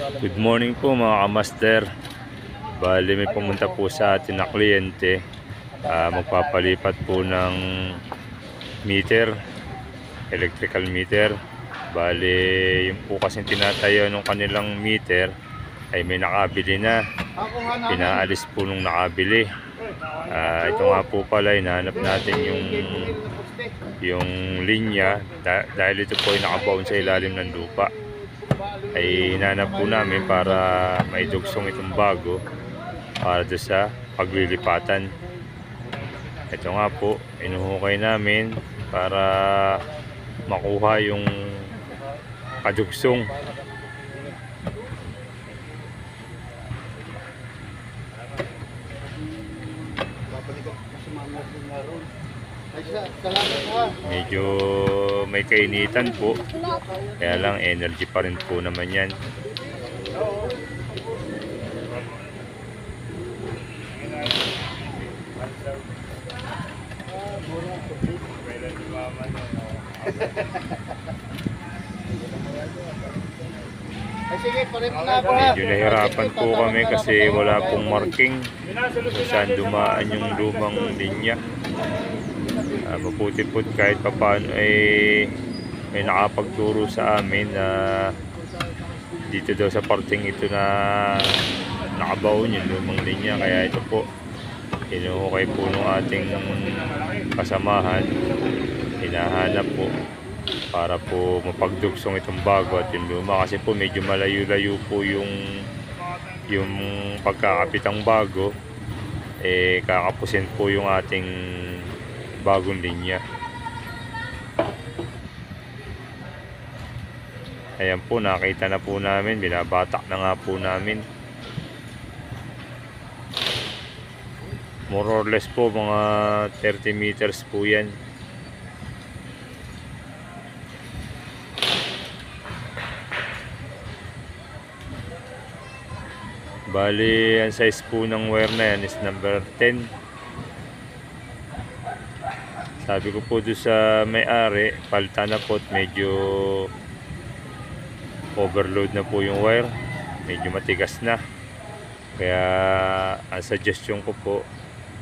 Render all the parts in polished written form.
Good morning po mga kamaster. Bali may pumunta po sa atin na kliyente. Magpapalipat po ng meter, electrical meter. Bali yung po kasing tinatayo ng kanilang meter ay may nakabili na. Pinaalis po nung nakabili. Ito nga po pala, hinahanap natin yung linya dahil ito po ay nakabaon sa ilalim ng lupa. Ay hinanap po namin para maidugsong itong bago para doon sa paglilipatan. Ito nga po, inuhukay namin para makuha yung kadugsong. Medyo may kainitan po, kaya lang energy pa rin po naman yan. Medyo nahirapan po kami kasi wala pong marking kung saan dumaan yung lumang linya. Maputi-put kahit papaano ay may nakapagturo sa amin na dito daw sa parting ito na nakabaon yung lumang linya. Kaya ito po, hinuhukay po ng ating kasamahan, hinahanap po para po mapagdugsong itong bago at yung luma, kasi po medyo malayo-layo po yung pagkakapitang bago, kakapusin po yung ating bagong linya. Ayan po, nakita na po namin, binabatak na nga po namin. More or less po mga 30 meters po yan. Bali, ang size po ng wire na yan is number 10. Sabi ko po doon sa may-ari, palitan na po at medyo overload na po yung wire. Medyo matigas na. Kaya ang suggestion ko po,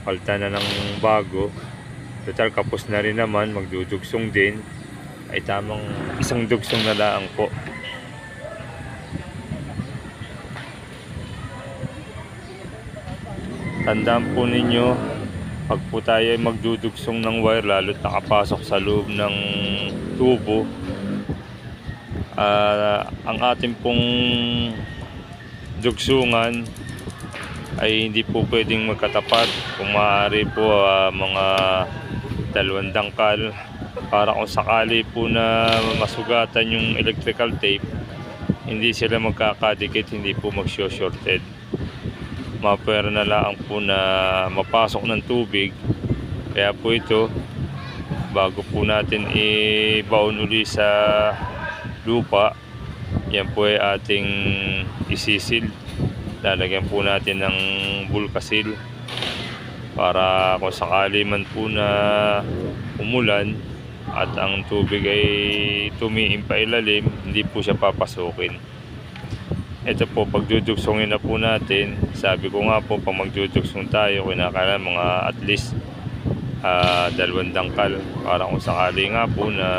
palitan na ng bago. Total kapos na rin naman, magdudugsong din. Ay tamang isang dugsong na lang po. Tandaan po ninyo, pag po tayo ay magdudugsong ng wire, lalo't nakapasok sa loob ng tubo, ang ating pong dugsungan ay hindi po pwedeng magkatapat. Kung maaari po mga 2 dangkal, para kung sakali po na masugatan yung electrical tape, hindi sila magkakadikit, hindi po mag-shorted. Mapwera na lang po na mapasok ng tubig. Kaya po ito, bago po natin i-baon uli sa lupa, yan po ay ating isisil. Lalagyan po natin ng bulkasil para kung sakali man po na umulan at ang tubig ay tumiim pa ilalim, hindi po siya papasukin. Ito po, pagdudugsongin na po natin. Sabi ko nga po, pag magdudugsong tayo, kinakailangan mga at least 2 dangkal para kung sakali nga po na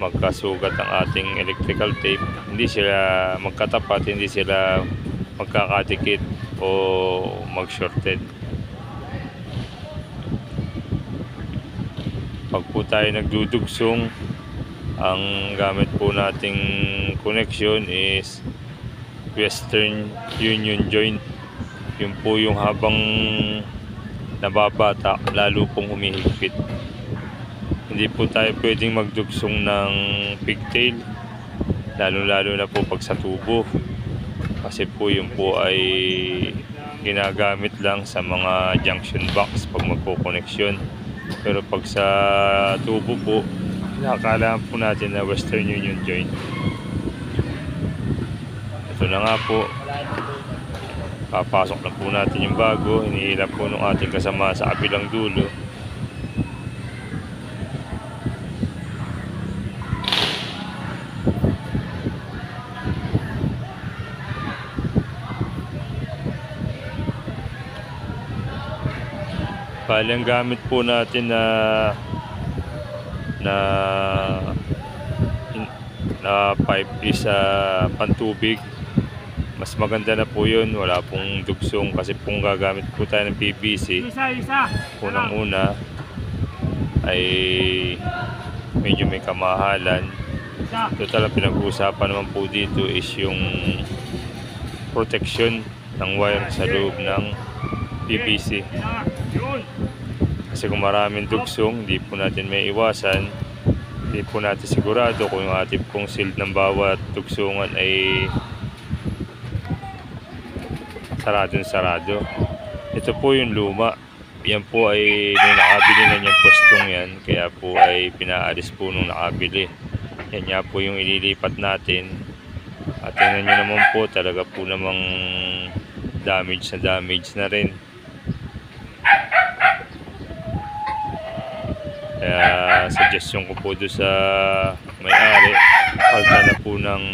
magkasugat ang ating electrical tape, hindi sila magkatapat, hindi sila magkakadikit o mag-shorted. Pag po tayo nagdudugsong, ang gamit po nating connection is Western Union joint. Yun po yung habang nababata, lalo pong humihigpit. Hindi po tayo pwedeng magdugsong ng pigtail, lalo na po pag sa tubo, kasi po yun po ay ginagamit lang sa mga junction box pag magpo-connection. Pero pag sa tubo po, nakakailangan po natin na Western Union joint. Ito na nga po, papasok na po natin yung bago. Hinihila po ng ating kasama sa kabilang dulo. Bali, ang gamit po natin na na pipe is pantubig. Mas maganda na po yun, wala pong dugsong, kasi kung gagamit po tayo ng PVC, unang-una ay medyo may kamahalan. Total, ang pinag-uusapan naman po dito is yung protection ng wire sa loob ng PVC. Kasi kung maraming dugsong, hindi po natin may iwasan, hindi po natin sigurado kung yung ating pong shield ng bawat dugsungan ay sarado. Ito po yung luma. Yan po ay nung nakabili na niyang pwestong yan, kaya po ay pinaalis po nung nakabili. Yan nga po yung ililipat natin. At tingnan nyo naman po, talaga po namang damage na rin. Kaya suggestion ko po doon sa may-ari, palta na po ng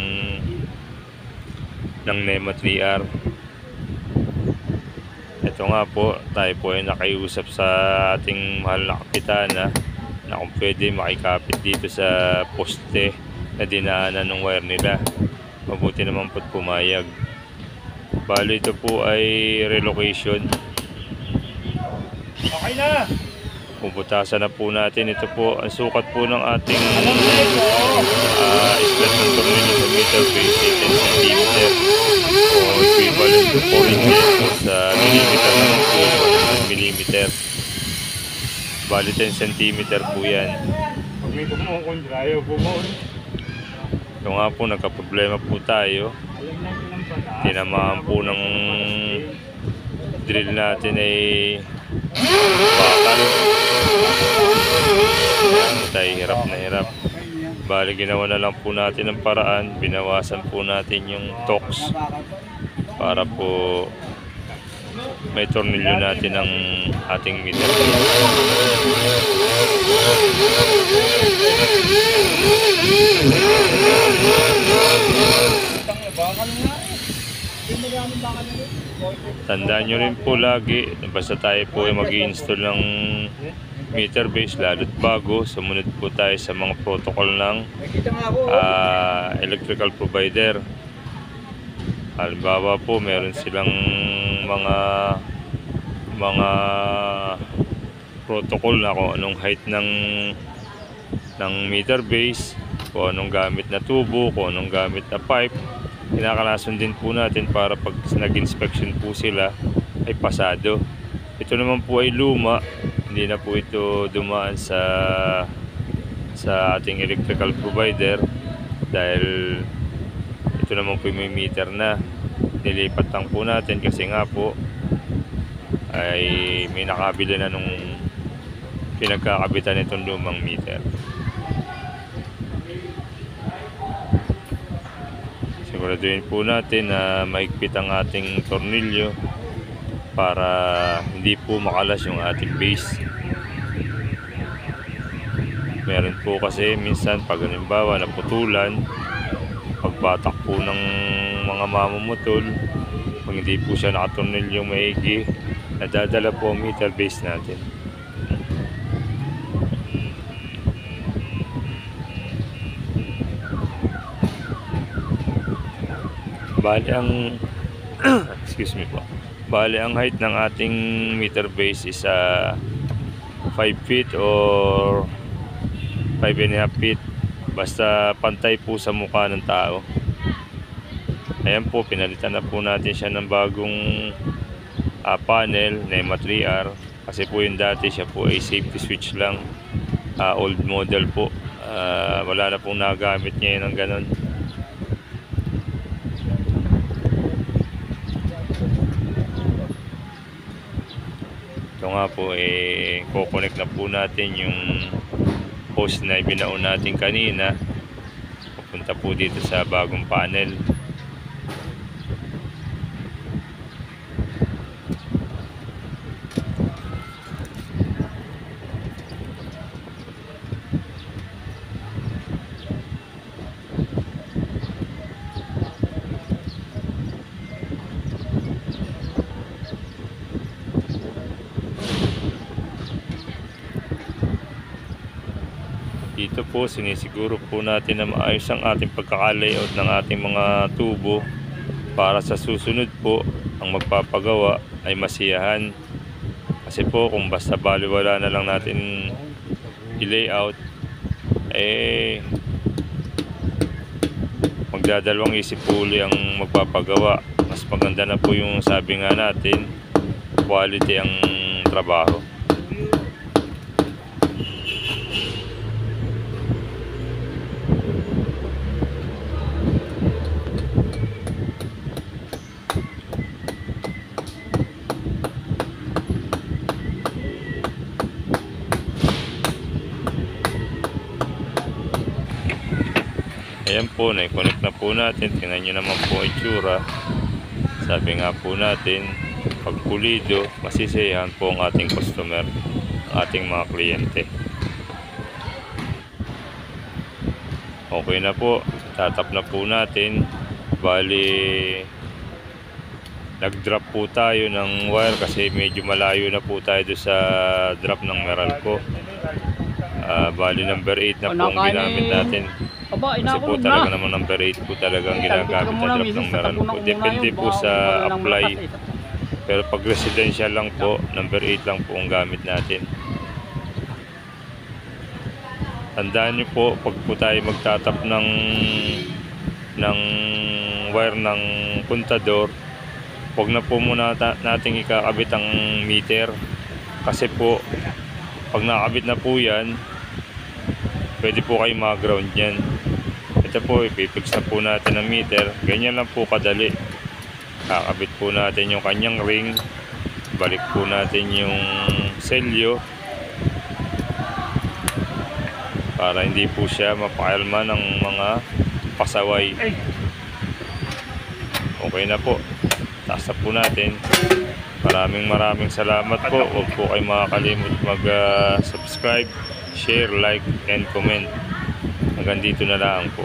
NEMA 3R. Ito nga po, tayo po ay nakiusap sa ating mahal na kapitana na kung pwede makikapit dito sa poste na dinaanan ng wire nila. Mabuti naman po't pumayag. Bali, ito po ay relocation. Okay na! Puputasan na po natin. Ito po, ang sukat po ng ating islet ng tornilyo sa meter base, 10 cm. O equivalent to 4 inches po sa millimeter naman po, 100 millimeter. Bali 10 cm po yan. Pag may bumukon, drayo, bumukon. Ito nga po, nagka-problema po tayo. Tinamaan po ng drill natin ay bakal. Tayo hirap na hirap. Bali, ginawa na lang po natin ang paraan. Binawasan po natin yung torx para po may tornilyo natin ang ating meter. Tandaan nyo rin po lagi, basta tayo po ay mag-i-install ng meter base, lalo't bago, sumunod po tayo sa mga protocol ng electrical provider. Halimbawa po, meron silang mga protocol na kung anong height ng meter base, kung anong gamit na tubo, kung anong gamit na pipe. Kinakalason din po natin para pag nag-inspection po sila ay pasado. Ito naman po ay luma, hindi na po ito dumaan sa ating electrical provider dahil ito naman po may meter na. Nilipat lang po natin kasi nga po ay may nakabili na nung pinagkakabitan itong lumang meter. Siguraduhin po natin na maigpit ang ating tornilyo para hindi po makalas yung ating base. Meron po kasi minsan pag halimbawa naputulan, pagbatak po ng mga mamamutol, pag hindi po siya nakatornilyo maigi, nadadala po ang meter base natin. Bali ang excuse me po. Bali ang height ng ating meter base is 5 feet or 5.5 feet. Basta pantay po sa mukha ng tao. Ayan po, pinalitan na po natin siya ng bagong panel, NEMA 3R. Kasi po yung dati siya po ay safety switch lang. Old model po. Wala na pong nagamit niya yun ng ganon. Ito nga po, kukonect na po natin yung hose na ibinaon natin kanina. Pupunta po dito sa bagong panel. po, sinisiguro po natin na maayos ang ating pagkaka-layout ng ating mga tubo para sa susunod po ang magpapagawa ay masiyahan. Kasi po kung basta baliwala na lang natin i-layout, magdadalawang isip po uli ang magpapagawa. Mas maganda na po yung sabi nga natin, quality ang trabaho. Ayan po, na-connect na po natin. Tingnan nyo naman po ang itsura. Sabi nga po natin, pag pulido, masisiyahan po ang ating customer, ang ating mga kliyente. Okay na po, tatap na po natin. Bali, nag-drop po tayo ng wire kasi medyo malayo na po tayo doon sa drop ng Meralco. Bali, number 8 na po ang ginamit natin. Kasi po talaga naman number 8 po talagang ginagamit na drop ng Meralco. Depende po sa apply. Pero pag residential lang po, number 8 lang po ang gamit natin. Tandaan nyo po, pag po tayo magtatap ng wire ng puntador, huwag na po muna nating ikakabit ang meter. Kasi po, pag nakabit na po yan, pwede po kayo mag-ground yan. Ito po, ipipix na po natin ang meter. Ganyan lang po kadali. Kakabit po natin yung kanyang ring. Balik po natin yung selyo para hindi po siya mapakalma ng mga pasaway. Okay na po. Taas na po natin. Maraming salamat po. Huwag po kayo makakalimot mag-subscribe, share, like, and comment. Hanggang dito na lang po.